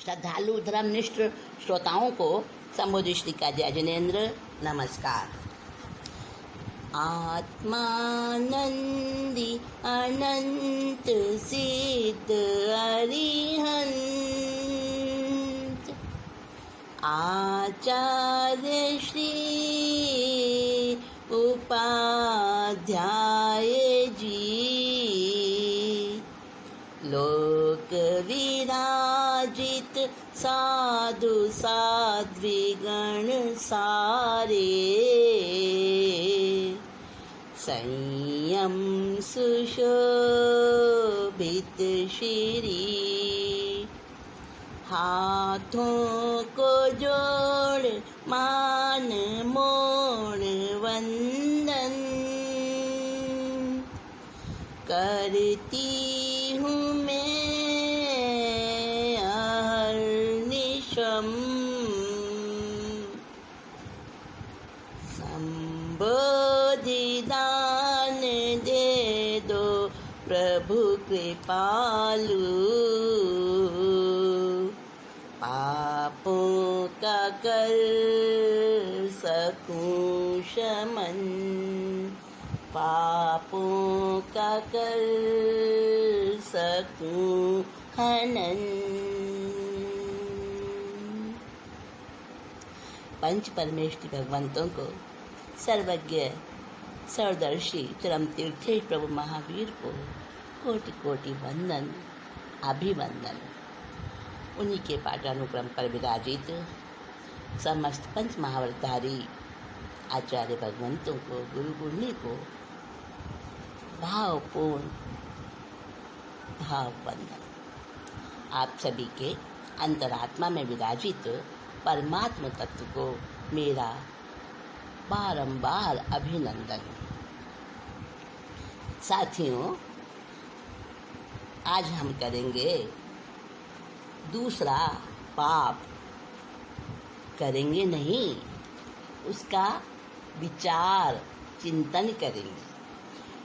श्रद्धालु धर्मनिष्ठ श्रोताओं को संबोधित श्री का जय जिनेन्द्र नमस्कार। आत्मानंदी अनंत सिद्ध अरिहंत आचार्य श्री उपाध्याय जी लोक विराजित साधु साध्वीगण सारे संयम सुशोभित श्री हाथों को जोड़ मान मोड़ वंदन करती हूँ मैं अहर्निशम संबोधि दान दे दो प्रभु कृपालु पापों का कर सकूं शमन पापों का कर सकूं हनन। पंच परमेष्टि भगवंतों को सर्वज्ञ सर्वदर्शी चरम तीर्थेश प्रभु महावीर को कोटि कोटि वंदन अभिवंदन। उन्हीं के पाठानुक्रम पर विराजित समस्त पंच महावतारी आचार्य भगवंतों को गुरु गुरनी को भावपूर्ण भाववंदन। आप सभी के अंतरात्मा में विराजित परमात्म तत्व को मेरा बारंबार अभिनंदन। साथियों, आज हम करेंगे दूसरा पाप। करेंगे नहीं, उसका विचार चिंतन करेंगे।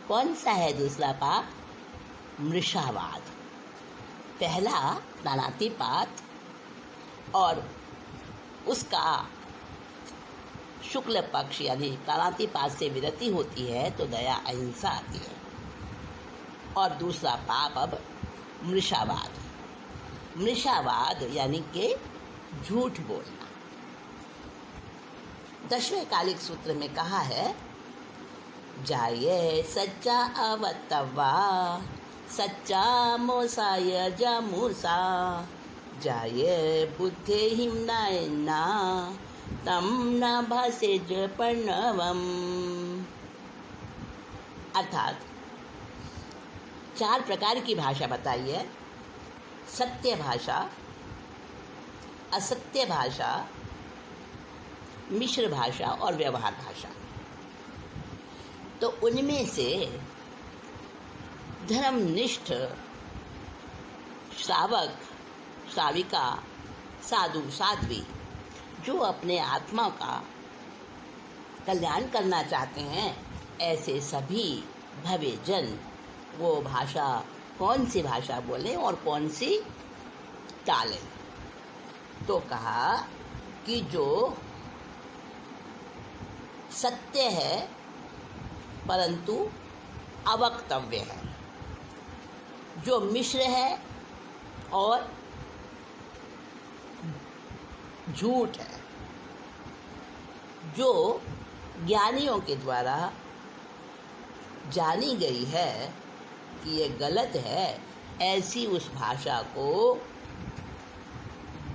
कौन सा है दूसरा पाप? मृषावाद। पहला नानातिपात और उसका शुक्ल पक्ष यानी कालातिपात से विरति होती है तो दया अहिंसा आती है। और दूसरा पाप अब मृषावाद। मृषावाद यानी कि झूठ बोलना। 10वें कालिक सूत्र में कहा है, जाये सच्चा अवतवा सच्चा मोसाय जमूसा जाये बुद्धे हिमनायना तम न भासेज प्रणवम। अर्थात 4 प्रकार की भाषा बताई है। सत्य भाषा, असत्य भाषा, मिश्र भाषा और व्यवहार भाषा। तो उनमें से धर्मनिष्ठ श्रावक श्राविका साधु साध्वी जो अपने आत्मा का कल्याण करना चाहते हैं, ऐसे सभी भवे जन वो भाषा कौन सी भाषा बोलें और कौन सी टालें। तो कहा कि जो सत्य है परंतु अवक्तव्य है, जो मिश्र है और झूठ है, जो ज्ञानियों के द्वारा जानी गई है कि ये गलत है, ऐसी उस भाषा को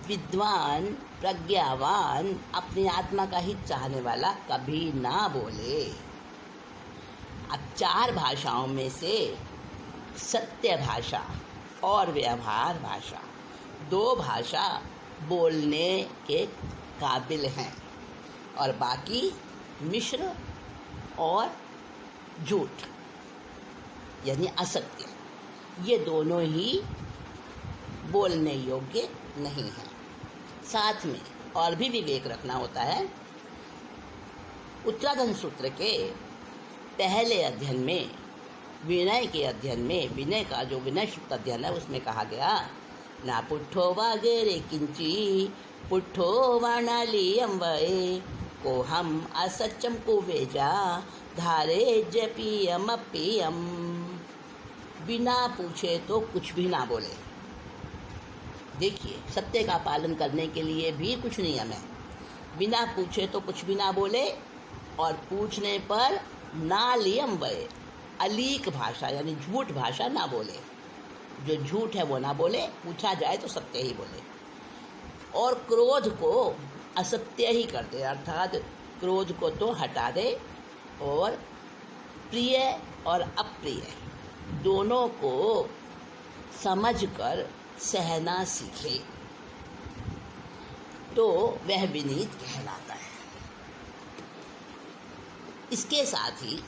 विद्वान प्रज्ञावान अपनी आत्मा का हित चाहने वाला कभी ना बोले। अब 4 भाषाओं में से सत्य भाषा और व्यवहार भाषा 2 भाषा बोलने के काबिल हैं और बाकी मिश्र और झूठ यानी असत्य, ये दोनों ही बोलने योग्य नहीं है। साथ में और भी विवेक रखना होता है। उत्तराधन सूत्र के पहले अध्ययन में विनय के अध्ययन में, विनय का जो विनय सूक्त अध्ययन है उसमें कहा गया ना पुट्ठो वागेरे किंची पुट्ठो वाणालियम वये को हम असत्यम को वेजा धारे जपियम अपियम। बिना पूछे तो कुछ भी ना बोले। देखिए, सत्य का पालन करने के लिए भी कुछ नियम है। बिना पूछे तो कुछ भी ना बोले, और पूछने पर नालियम वये, अलीक भाषा यानी झूठ भाषा ना बोले। जो झूठ है वो ना बोले, पूछा जाए तो सत्य ही बोले। और क्रोध को असत्य ही कर दे, अर्थात क्रोध को तो हटा दे, और प्रिय और अप्रिय दोनों को समझकर सहना सीखे तो वह विनीत कहलाता है। इसके साथ ही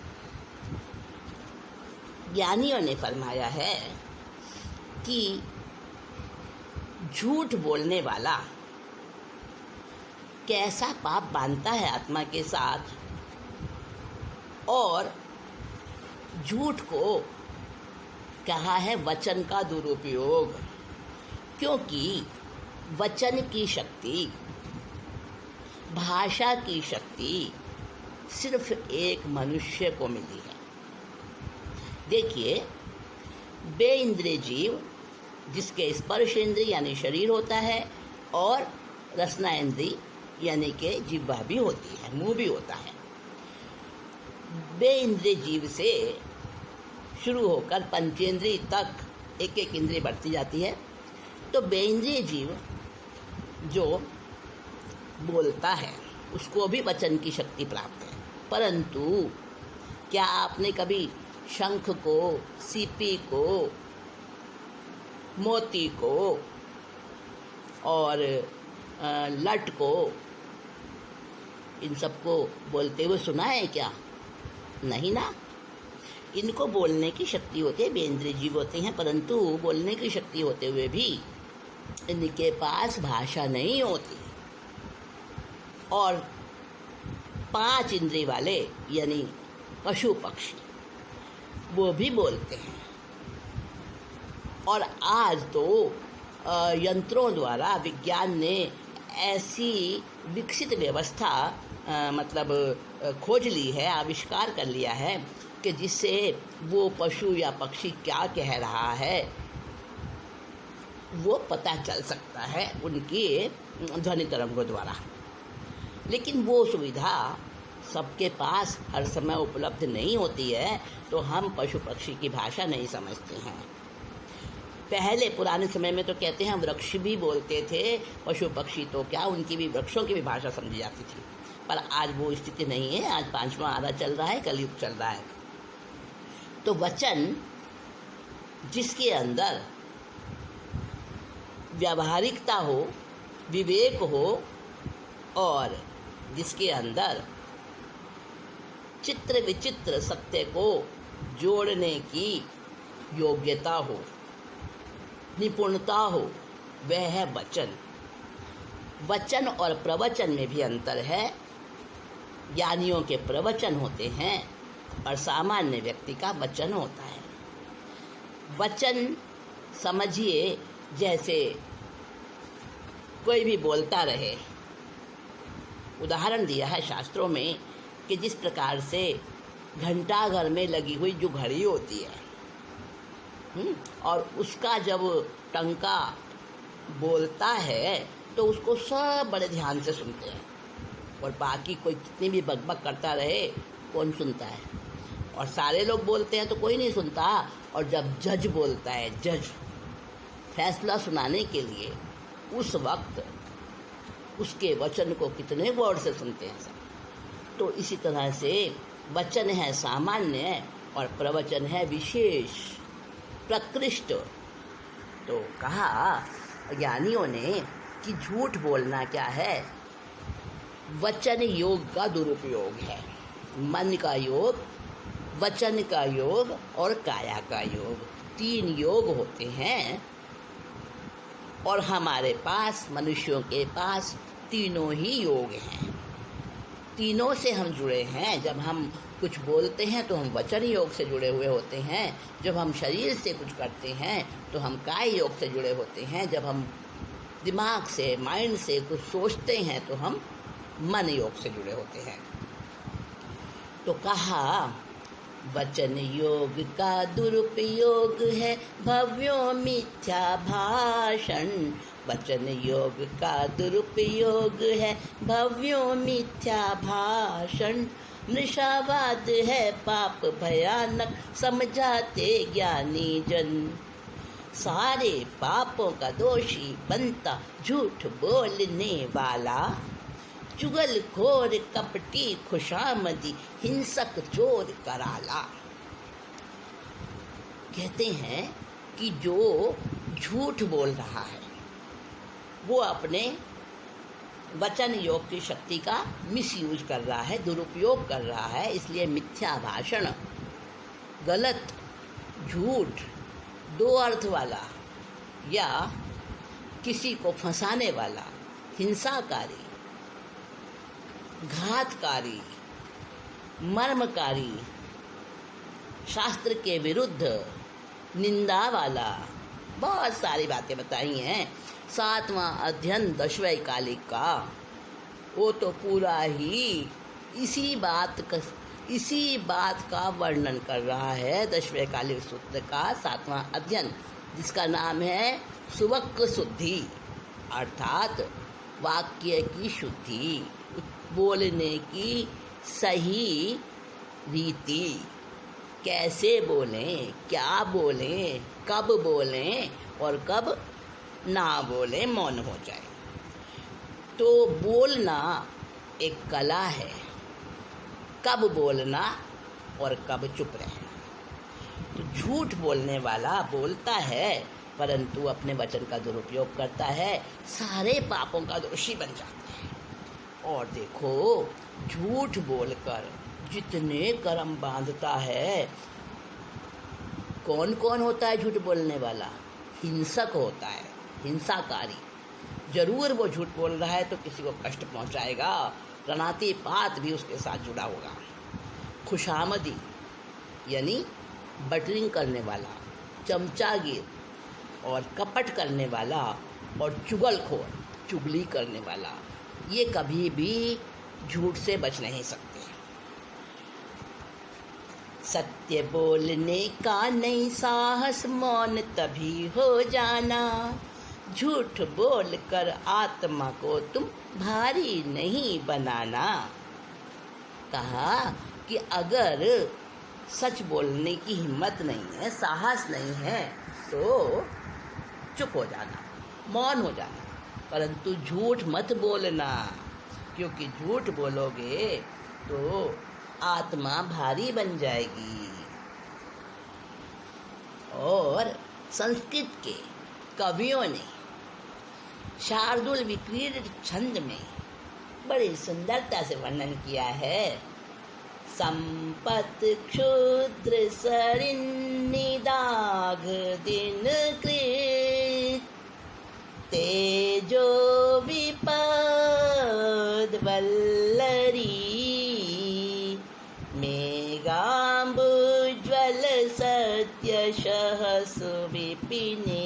ज्ञानियों ने फरमाया है कि झूठ बोलने वाला कैसा पाप बांधता है आत्मा के साथ, और झूठ को कहा है वचन का दुरुपयोग, क्योंकि वचन की शक्ति, भाषा की शक्ति सिर्फ एक मनुष्य को मिली है। देखिए, बेइंद्रिय जीव जिसके स्पर्श इंद्रिय यानी शरीर होता है, और रसना इंद्रिय यानी के जिह्वा भी होती है, मुंह भी होता है। बेइंद्रिय जीव से शुरू होकर पंचेंद्रिय तक एक एक इंद्रिय बढ़ती जाती है। तो बेइंद्रिय जीव जो बोलता है उसको भी वचन की शक्ति प्राप्त है। परंतु क्या आपने कभी शंख को, सीपी को, मोती को और लट को, इन सबको बोलते हुए सुना है क्या? नहीं ना। इनको बोलने की शक्ति होती है, बेइंद्रिय जीव होते हैं, परंतु बोलने की शक्ति होते हुए भी इनके पास भाषा नहीं होती। और 5 इंद्रिय वाले यानी पशु पक्षी वो भी बोलते हैं। और आज तो यंत्रों द्वारा विज्ञान ने ऐसी विकसित व्यवस्था खोज ली है, आविष्कार कर लिया है कि जिससे वो पशु या पक्षी क्या कह रहा है वो पता चल सकता है उनकी ध्वनि तरंगों द्वारा। लेकिन वो सुविधा सबके पास हर समय उपलब्ध नहीं होती है, तो हम पशु पक्षी की भाषा नहीं समझते हैं। पहले पुराने समय में तो कहते हैं वृक्ष भी बोलते थे, पशु पक्षी तो क्या, उनकी भी, वृक्षों की भी भाषा समझी जाती थी। पर आज वो स्थिति नहीं है। आज 5वां आरा चल रहा है, कलयुग चल रहा है। तो वचन जिसके अंदर व्यावहारिकता हो, विवेक हो, और जिसके अंदर चित्र विचित्र सत्य को जोड़ने की योग्यता हो, निपुणता हो, वह है वचन। वचन और प्रवचन में भी अंतर है। ज्ञानियों के प्रवचन होते हैं और सामान्य व्यक्ति का वचन होता है। वचन समझिए जैसे कोई भी बोलता रहे। उदाहरण दिया है शास्त्रों में कि जिस प्रकार से घंटाघर में लगी हुई जो घड़ी होती है, और उसका जब टंका बोलता है तो उसको सब बड़े ध्यान से सुनते हैं, और बाकी कोई कितनी भी बकबक करता रहे कौन सुनता है। और सारे लोग बोलते हैं तो कोई नहीं सुनता। और जब जज बोलता है, जज फैसला सुनाने के लिए, उस वक्त उसके वचन को कितने गौर से सुनते हैं सब। तो इसी तरह से वचन है सामान्य और प्रवचन है विशेष, प्रकृष्ट। तो कहा ज्ञानियों ने कि झूठ बोलना क्या है? वचन योग का दुरुपयोग है। मन का योग, वचन का योग और काया का योग, 3 योग होते हैं। और हमारे पास, मनुष्यों के पास, तीनों ही योग हैं। तीनों से हम जुड़े हैं। जब हम कुछ बोलते हैं तो हम वचन योग से जुड़े हुए होते हैं। जब हम शरीर से कुछ करते हैं तो हम काय योग से जुड़े होते हैं। जब हम दिमाग से, माइंड से कुछ सोचते हैं तो हम मन योग से जुड़े होते हैं। तो कहा, वचन योग का दुरुपयोग है भव्यों मिथ्या भाषण। वचन योग का दुरुपयोग है भव्यों मिथ्या भाषण। मृषावाद है पाप भयानक समझाते ज्ञानी जन। सारे पापों का दोषी बनता झूठ बोलने वाला। चुगलखोर कपटी खुशामदी हिंसक चोर कराला। कहते हैं कि जो झूठ बोल रहा है वो अपने वचन योग की शक्ति का मिसयूज कर रहा है, दुरुपयोग कर रहा है। इसलिए मिथ्या भाषण, गलत, झूठ, दो अर्थ वाला या किसी को फंसाने वाला, हिंसाकारी, घातकारी, मर्मकारी, शास्त्र के विरुद्ध निंदा वाला, बहुत सारी बातें बताई हैं। 7वां अध्ययन 10वें कालिक का, वो तो पूरा ही इसी बात का वर्णन कर रहा है। 10वें कालिक सूत्र का 7वां अध्ययन, जिसका नाम है सुवक्क शुद्धि, अर्थात वाक्य की शुद्धि, बोलने की सही रीति, कैसे बोलें, क्या बोलें, कब बोलें और कब ना बोलें, मौन हो जाए। तो बोलना एक कला है, कब बोलना और कब चुप रहना। तो झूठ बोलने वाला बोलता है परंतु अपने वचन का दुरुपयोग करता है, सारे पापों का दोषी बन जाता है। और देखो, झूठ बोलकर जितने कर्म बांधता है, कौन कौन होता है झूठ बोलने वाला? हिंसक होता है, हिंसाकारी। जरूर वो झूठ बोल रहा है तो किसी को कष्ट पहुंचाएगा, रणाती पात भी उसके साथ जुड़ा होगा। खुशामदी यानी बटरिंग करने वाला, चमचागिर और कपट करने वाला, और चुगलखोर, चुगली करने वाला, ये कभी भी झूठ से बच नहीं सकते। सत्य बोलने का नहीं साहस, मौन तभी हो जाना। झूठ बोलकर आत्मा को तुम भारी नहीं बनाना। कहा कि अगर सच बोलने की हिम्मत नहीं है, साहस नहीं है, तो चुप हो जाना, मौन हो जाना, परंतु झूठ मत बोलना, क्योंकि झूठ बोलोगे तो आत्मा भारी बन जाएगी। और संस्कृत के कवियों ने शार्दुल विक्रीडित छंद में बड़ी सुंदरता से वर्णन किया है। संपत क्षुद्र सरिन्निदाघ दिन कृत, तेजो विपद वल्लरी, मेघाम्बुज्ज्वल सत्यशः सुविपिने,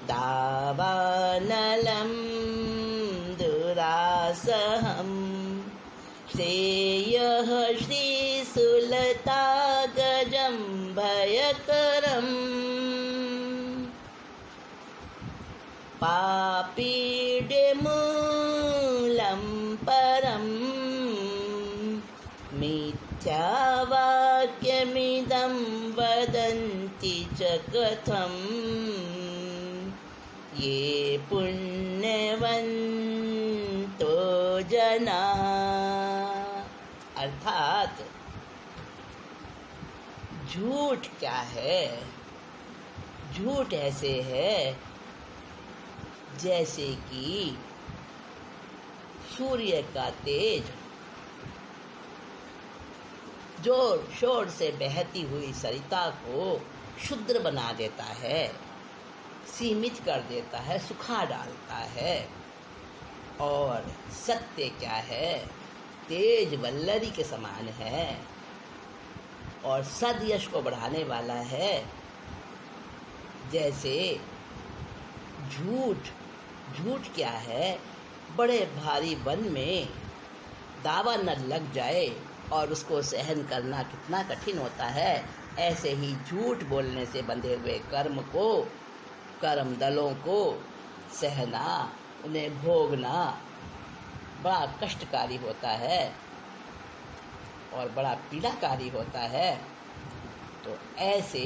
दावानलं दुरासहं, श्रेयः श्रीशूलता गजं भयकरम्, पापीड्यमूलं परम्, मिथ्यावाक्यमिदं वदन्ति च कथम्, ये पुण्यवन्तो जनाः। अर्थात झूठ क्या है? झूठ ऐसे है जैसे कि सूर्य का तेज जोर शोर से बहती हुई सरिता को क्षुद्र बना देता है, सीमित कर देता है, सुखा डालता है। और सत्य क्या है, तेज वल्लरी के समान है और सदयश को बढ़ाने वाला है। जैसे झूठ, झूठ क्या है, बड़े भारी वन में दावा न लग जाए और उसको सहन करना कितना कठिन होता है, ऐसे ही झूठ बोलने से बंधे हुए कर्म को, कर्म दलों को सहना, उन्हें भोगना बड़ा कष्टकारी होता है और बड़ा पीड़ाकारी होता है। तो ऐसे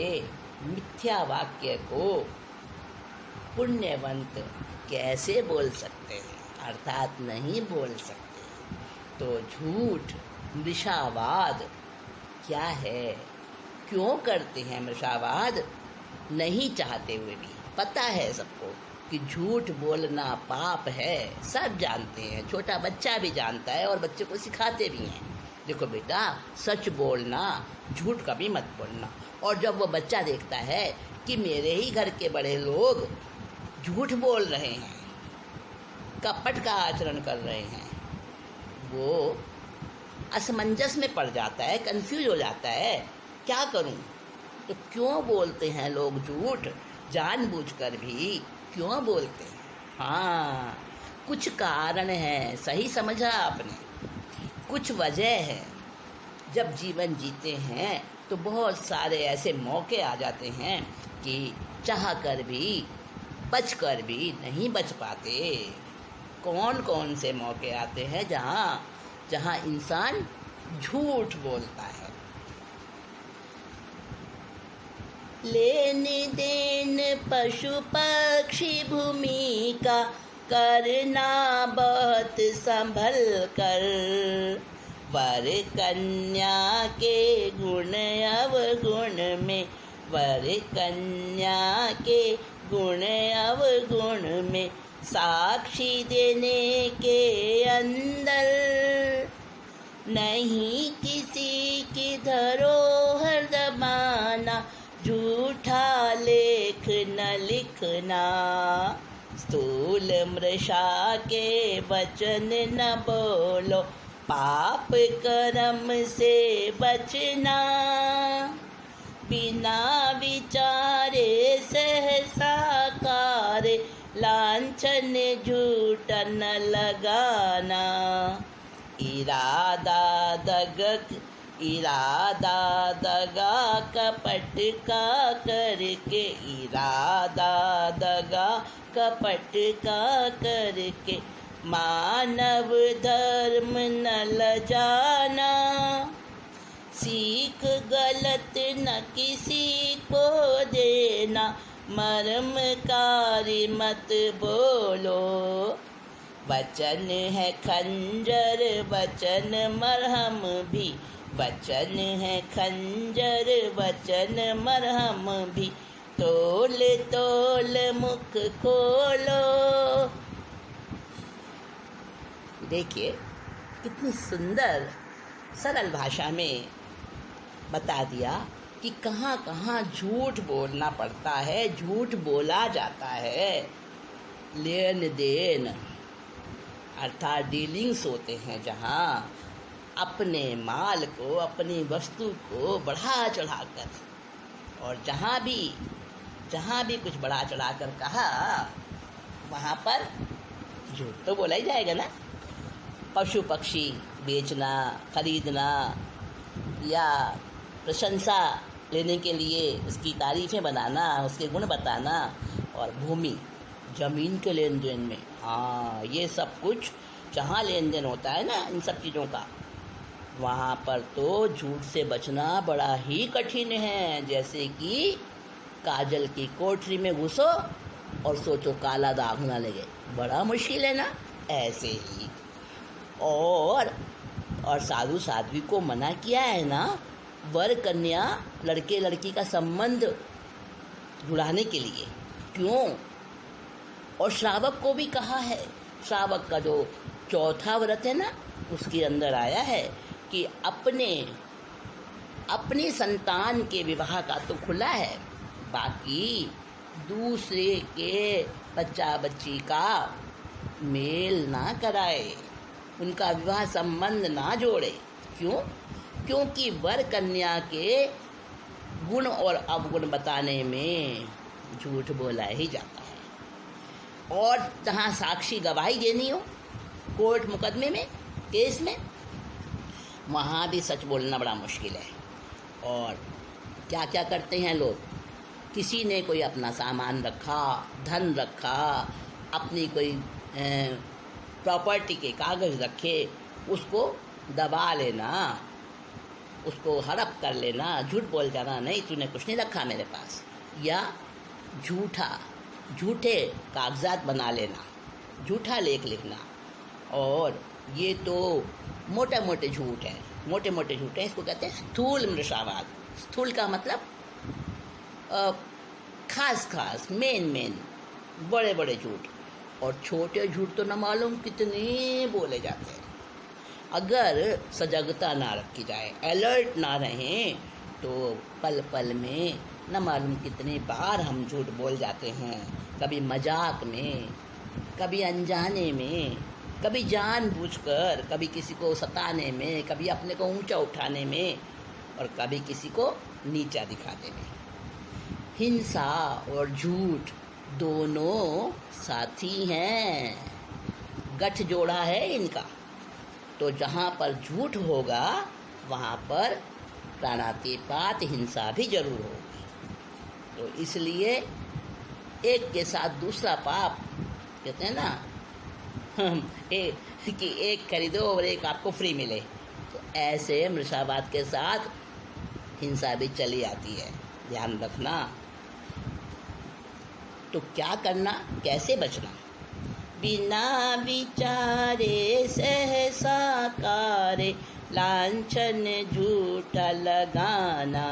मिथ्या वाक्य को पुण्यवंत कैसे बोल सकते हैं, अर्थात नहीं बोल सकते। तो झूठ, मृषावाद क्या है, क्यों करते हैं मृषावाद? नहीं चाहते हुए भी पता है सबको कि झूठ बोलना पाप है, सब जानते हैं, छोटा बच्चा भी जानता है और बच्चे को सिखाते भी हैं, देखो बेटा सच बोलना, झूठ कभी मत बोलना। और जब वो बच्चा देखता है कि मेरे ही घर के बड़े लोग झूठ बोल रहे हैं, कपट का आचरण कर रहे हैं, वो असमंजस में पड़ जाता है, कंफ्यूज हो जाता है, क्या करूं? तो क्यों बोलते हैं लोग झूठ, जानबूझकर भी क्यों बोलते हैं? हाँ, कुछ कारण है, सही समझा आपने, कुछ वजह है। जब जीवन जीते हैं तो बहुत सारे ऐसे मौके आ जाते हैं कि चाह कर भी, बच कर भी नहीं बच पाते। कौन कौन से मौके आते हैं जहाँ इंसान झूठ बोलता है। लेन देन पशु पक्षी भूमि का करना बहुत संभल कर, वर कन्या के गुण अवगुण में, वर कन्या के गुण अवगुण में साक्षी देने के अंदर, नहीं किसी की धरोहर दबाना, झूठा लेख न लिखना, स्थूल मृषा के वचन न बोलो, पाप कर्म से बचना, बिना विचारे सहसा कार्य, लांछन झूठ न लगाना, इरादा दगा कपट का करके, इरादा दगा कपट का करके, मानव धर्म न लजाना, सीख गलत न किसी को देना, मर्मकारी मत बोलो, वचन है खंजर वचन मरहम भी, वचन है खंजर वचन मरहम भी, तोल तोल मुख खोलो। देखिए कितनी सुंदर सरल भाषा में बता दिया कि कहाँ कहाँ झूठ बोलना पड़ता है, झूठ बोला जाता है। लेन देन अर्थात डीलिंग्स होते हैं, जहाँ अपने माल को, अपनी वस्तु को बढ़ा चढ़ा कर, और जहाँ भी कुछ बढ़ा चढ़ा कर कहा, वहाँ पर झूठ तो बोला ही जाएगा ना। पशु पक्षी बेचना, खरीदना या प्रशंसा लेने के लिए उसकी तारीफ़ें बनाना, उसके गुण बताना, और भूमि ज़मीन के लेन देन में, हाँ ये सब कुछ जहाँ लेन देन होता है ना इन सब चीज़ों का, वहाँ पर तो झूठ से बचना बड़ा ही कठिन है। जैसे कि काजल की कोठरी में घुसो और सोचो काला दाग ना लगे, बड़ा मुश्किल है ना। ऐसे ही और साधु साध्वी को मना किया है ना, वर कन्या लड़के लड़की का संबंध जुड़ाने के लिए, क्यों? और श्रावक को भी कहा है, श्रावक का जो चौथा व्रत है ना, उसके अंदर आया है कि अपने संतान के विवाह का तो खुला है, बाकी दूसरे के बच्चा बच्ची का मेल ना कराए, उनका विवाह संबंध ना जोड़े। क्यों? क्योंकि वर कन्या के गुण और अवगुण बताने में झूठ बोला ही जाता है। और जहाँ साक्षी गवाही देनी हो, कोर्ट मुकदमे में, केस में, वहाँ भी सच बोलना बड़ा मुश्किल है। और क्या क्या करते हैं लोग, किसी ने कोई अपना सामान रखा, धन रखा, अपनी कोई प्रॉपर्टी के कागज़ रखे, उसको दबा लेना, उसको हड़प कर लेना, झूठ बोल जाना, नहीं तूने कुछ नहीं रखा मेरे पास, या झूठे कागजात बना लेना, झूठा लेख लिखना। और ये तो मोटे मोटे झूठ हैं, मोटे मोटे झूठ हैं। इसको कहते हैं स्थूल मृषावाद। स्थूल का मतलब खास मेन बड़े बड़े झूठ। और छोटे झूठ तो न मालूम कितने बोले जाते हैं। अगर सजगता ना रखी जाए, अलर्ट ना रहें, तो पल पल में न मालूम कितने बार हम झूठ बोल जाते हैं। कभी मजाक में, कभी अनजाने में, कभी जानबूझकर, कभी किसी को सताने में, कभी अपने को ऊंचा उठाने में, और कभी किसी को नीचा दिखाने में। हिंसा और झूठ दोनों साथी हैं, गठ जोड़ा है इनका। तो जहाँ पर झूठ होगा वहाँ पर प्राणातिपात हिंसा भी जरूर होगी। तो इसलिए एक के साथ दूसरा पाप, कहते हैं ना कि एक खरीदो और एक आपको फ्री मिले, तो ऐसे मृषावाद के साथ हिंसा भी चली आती है, ध्यान रखना। तो क्या करना, कैसे बचना? बिना विचारे सहसा कारे, लांछन झूठा लगाना,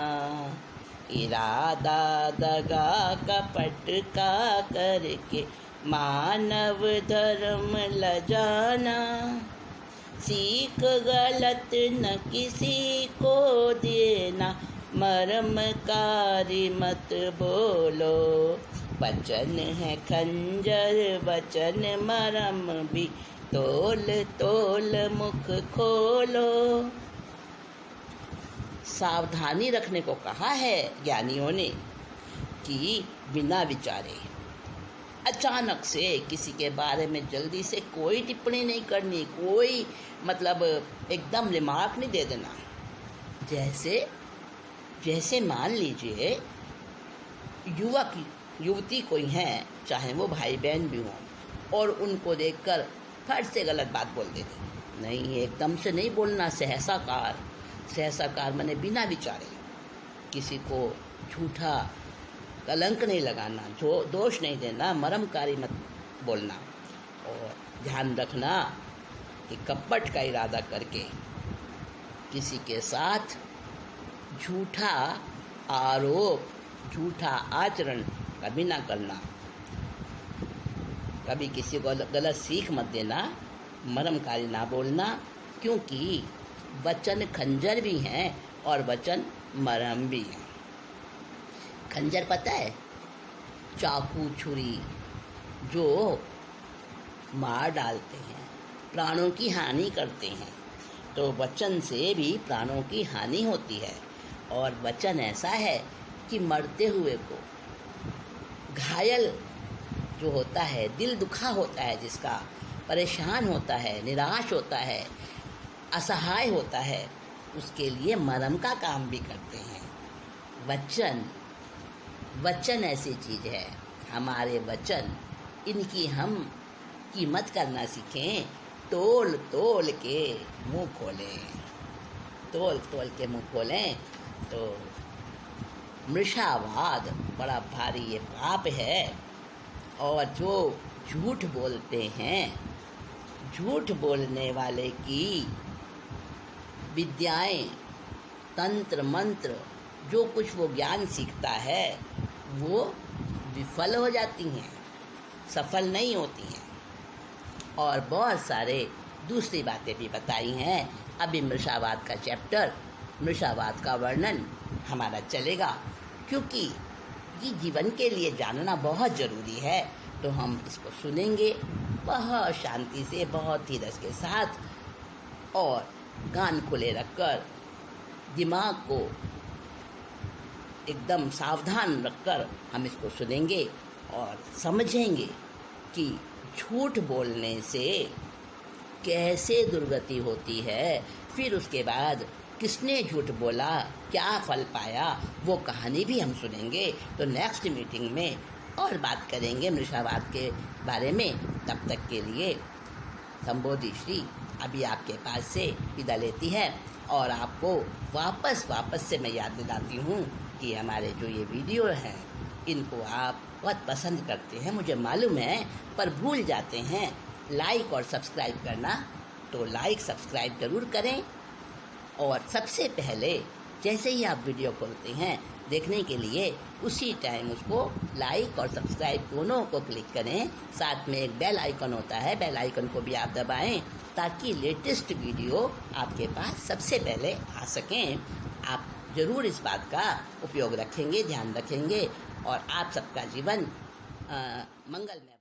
इरादा दगा कपट का करके मानव धर्म लजाना। सीख गलत न किसी को देना, मर्मकारी मत बोलो। वचन है खंजर वचन मरम भी, तोल तोल मुख खोलो। सावधानी रखने को कहा है ज्ञानियों ने कि बिना विचारे, अचानक से किसी के बारे में जल्दी से कोई टिप्पणी नहीं करनी, कोई मतलब एकदम रिमार्क नहीं दे देना। जैसे मान लीजिए युवक युवती कोई हैं, चाहे वो भाई बहन भी हों, और उनको देखकर फट से गलत बात बोल देनी, नहीं, एकदम से नहीं बोलना। सहसाकार माने बिना विचारे, किसी को झूठा कलंक नहीं लगाना, जो दोष नहीं देना, मरमकारी मत बोलना। और ध्यान रखना कि कपट का इरादा करके किसी के साथ झूठा आरोप, झूठा आचरण कभी ना करना। कभी किसी को गलत सीख मत देना, मरमकारी ना बोलना, क्योंकि वचन खंजर भी हैं और वचन मरहम भी हैं। खंजर पता है, चाकू छुरी जो मार डालते हैं, प्राणों की हानि करते हैं। तो वचन से भी प्राणों की हानि होती है। और वचन ऐसा है कि मरते हुए को घायल जो होता है, दिल दुखा होता है, जिसका परेशान होता है, निराश होता है, असहाय होता है, उसके लिए मरहम का काम भी करते हैं। वचन ऐसी चीज़ है, हमारे वचन, इनकी हम कीमत करना सीखें। तोल तोल के मुँह खोलें, तोल तोल के मुँह खोलें। तो मृषावाद बड़ा भारी ये पाप है। और जो झूठ बोलते हैं, झूठ बोलने वाले की विद्याएं, तंत्र मंत्र, जो कुछ वो ज्ञान सीखता है, वो विफल हो जाती हैं, सफल नहीं होती हैं। और बहुत सारे दूसरी बातें भी बताई हैं। अभी मृषावाद का चैप्टर, मृषावाद का वर्णन हमारा चलेगा, क्योंकि ये जीवन के लिए जानना बहुत ज़रूरी है। तो हम इसको सुनेंगे बहुत शांति से, बहुत धीरज के साथ और कान खुले रखकर, दिमाग को एकदम सावधान रखकर हम इसको सुनेंगे और समझेंगे कि झूठ बोलने से कैसे दुर्गति होती है। फिर उसके बाद किसने झूठ बोला, क्या फल पाया, वो कहानी भी हम सुनेंगे। तो नेक्स्ट मीटिंग में और बात करेंगे मृषावाद के बारे में। तब तक के लिए संबोधि श्री अभी आपके पास से विदा लेती है और आपको वापस से मैं याद दिलाती हूँ कि हमारे जो ये वीडियो हैं इनको आप बहुत पसंद करते हैं, मुझे मालूम है, पर भूल जाते हैं लाइक और सब्सक्राइब करना। तो लाइक सब्सक्राइब ज़रूर करें और सबसे पहले जैसे ही आप वीडियो खोलते हैं देखने के लिए उसी टाइम उसको लाइक और सब्सक्राइब दोनों को क्लिक करें। साथ में एक बेल आइकन होता है, बेल आइकन को भी आप दबाएं ताकि लेटेस्ट वीडियो आपके पास सबसे पहले आ सकें। आप ज़रूर इस बात का उपयोग रखेंगे, ध्यान रखेंगे और आप सबका जीवन मंगलमय